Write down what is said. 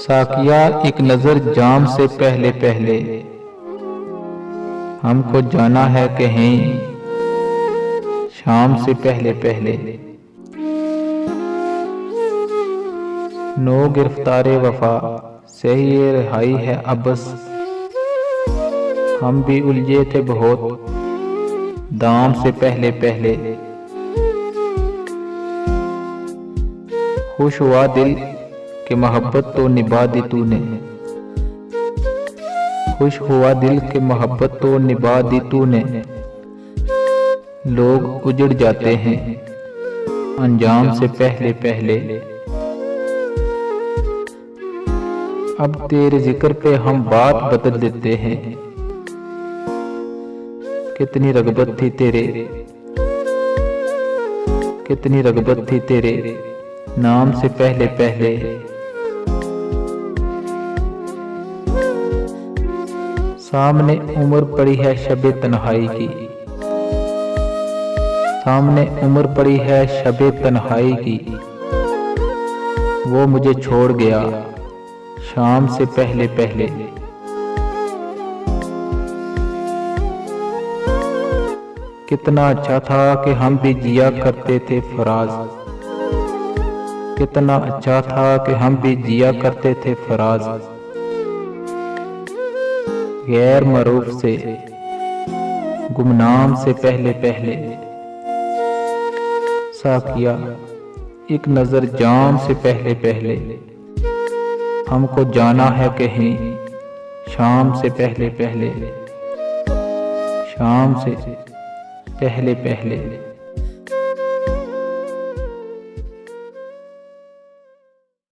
साकिया एक नजर जाम से पहले पहले, हमको जाना है कहीं शाम से पहले पहले। नो गिरफ्तारे वफा से ही ये रिहाई है अब बस, हम भी उलझे थे बहुत दाम से पहले पहले। खुश हुआ दिल कि मोहब्बत तो निभा दी तूने, खुश हुआ दिल कि मोहब्बत तो निभा दी तूने। लोग उजड़ जाते हैं अंजाम से पहले पहले। अब तेरे जिक्र पे हम बात बदल देते हैं, कितनी रगबत थी तेरे, कितनी रगबत थी तेरे नाम से पहले पहले। सामने उम्र पड़ी है शबे तन्हाई की, सामने उम्र पड़ी है शबे तन्हाई की। वो मुझे छोड़ गया शाम से पहले पहले। कितना अच्छा था कि हम भी जिया करते थे फराज, कितना अच्छा था कि हम भी जिया करते थे फराज। गैर मरूफ से गुमनाम से पहले पहले। साकिया एक नजर जाम से पहले पहले, हमको जाना है कहीं शाम से पहले पहले, शाम से पहले पहले।